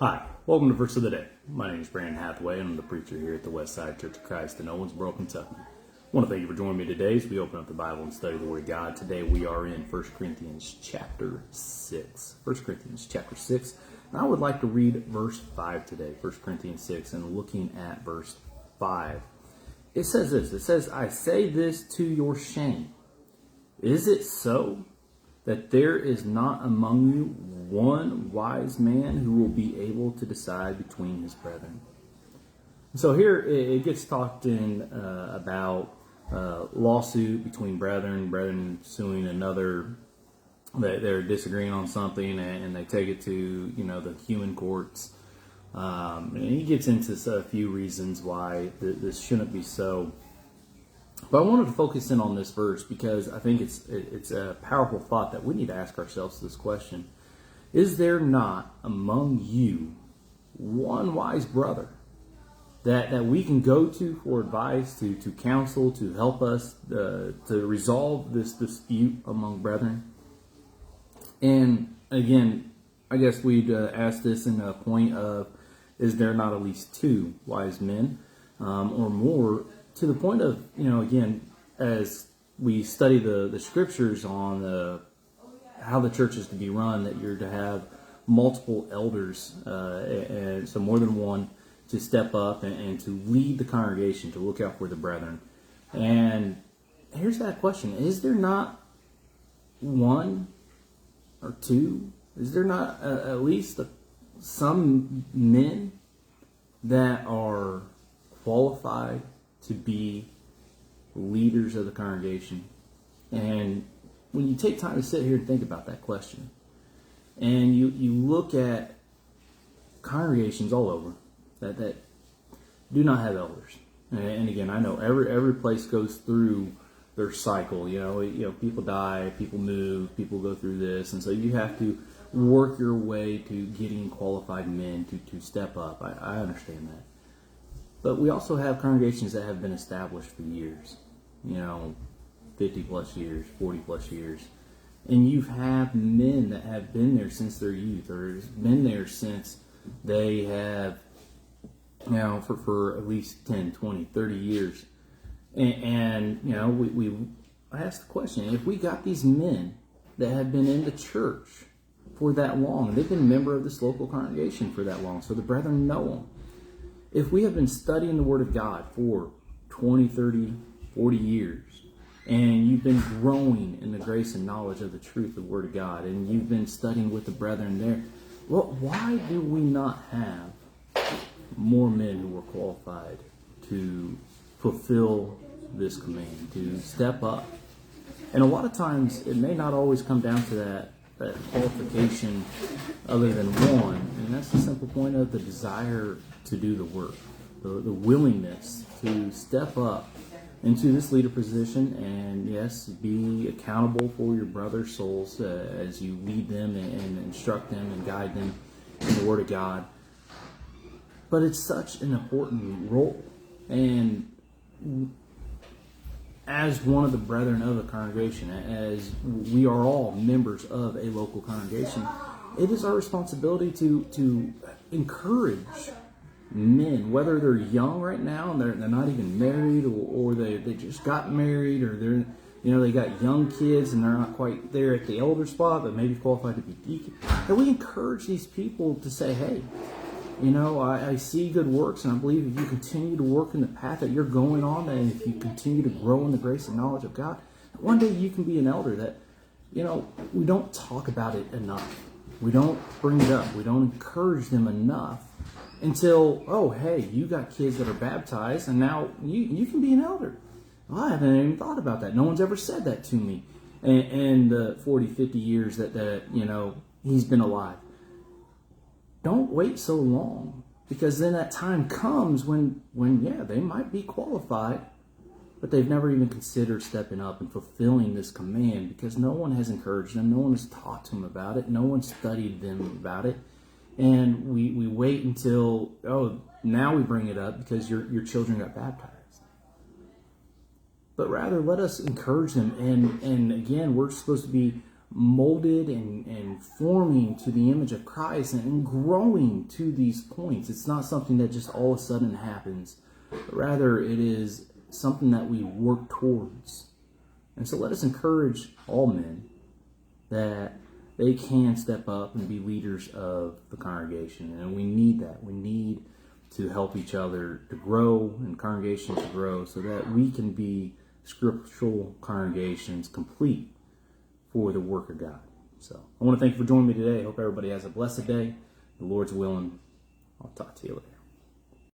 Hi, welcome to Verse of the Day. My name is Brandon Hathaway, and I'm the preacher here at the Westside Church of Christ in Owensboro, Kentucky. I want to thank you for joining me today as we open up the Bible and study the Word of God. Today we are in 1 Corinthians chapter 6. 1 Corinthians chapter 6. And I would like to read verse 5 today, 1 Corinthians 6, and looking at verse 5. It says this, it says, I say this to your shame. Is it so that there is not among you one wise man who will be able to decide between his brethren? So here it gets talked in about lawsuit between brethren suing another. They're disagreeing on something and they take it to the human courts. And he gets into a few reasons why this shouldn't be so. But I wanted to focus in on this verse because I think it's a powerful thought that we need to ask ourselves this question. Is there not among you one wise brother that we can go to for advice, to counsel, to help us to resolve this dispute among brethren? And again, I guess we'd ask this in a point of, is there not at least two wise men or more? To the point of, again, as we study the scriptures on how the church is to be run, that you're to have multiple elders, and so more than one, to step up and to lead the congregation, to look out for the brethren. And here's that question. Is there not one or two? Is there not at least some men that are qualified to be leaders of the congregation? And when you take time to sit here and think about that question, and you look at congregations all over that do not have elders, and again, I know every place goes through their cycle. People die, people move, people go through this, and so you have to work your way to getting qualified men to step up. I understand that. But we also have congregations that have been established for years, 50 plus years, 40 plus years. And you have men that have been there since their youth, or been there since they have, for at least 10, 20, 30 years. And I asked the question, if we got these men that have been in the church for that long, they've been a member of this local congregation for that long, so the brethren know them. If we have been studying the Word of God for 20, 30, 40 years, and you've been growing in the grace and knowledge of the truth of the Word of God, and you've been studying with the brethren there, well, why do we not have more men who are qualified to fulfill this command, to step up? And a lot of times, it may not always come down to that qualification other than one, and that's the simple point of the desire to do the work, the willingness to step up into this leader position and, yes, be accountable for your brother's souls as you lead them and instruct them and guide them in the Word of God. But it's such an important role. And as one of the brethren of the congregation, as we are all members of a local congregation, it is our responsibility to encourage men, whether they're young right now and they're not even married, or they just got married, or they got young kids and they're not quite there at the elder spot, but maybe qualified to be deacon. And we encourage these people to say, hey, I see good works, and I believe if you continue to work in the path that you're going on, and if you continue to grow in the grace and knowledge of God, one day you can be an elder. That, we don't talk about it enough. We don't bring it up. We don't encourage them enough until, oh, hey, you got kids that are baptized, and now you can be an elder. Well, I haven't even thought about that. No one's ever said that to me in the 40, 50 years that he's been alive. Don't wait so long, because then that time comes when they might be qualified, but they've never even considered stepping up and fulfilling this command, because no one has encouraged them, no one has taught them about it, no one studied them about it, and we wait until, now we bring it up because your children got baptized. But rather, let us encourage them, and again, we're supposed to be molded and forming to the image of Christ and growing to these points. It's not something that just all of a sudden happens, but rather it is something that we work towards. And so let us encourage all men that they can step up and be leaders of the congregation. And we need that. We need to help each other to grow and congregations to grow so that we can be scriptural congregations complete for the work of God. So I want to thank you for joining me today. I hope everybody has a blessed day. The Lord's willing. I'll talk to you later.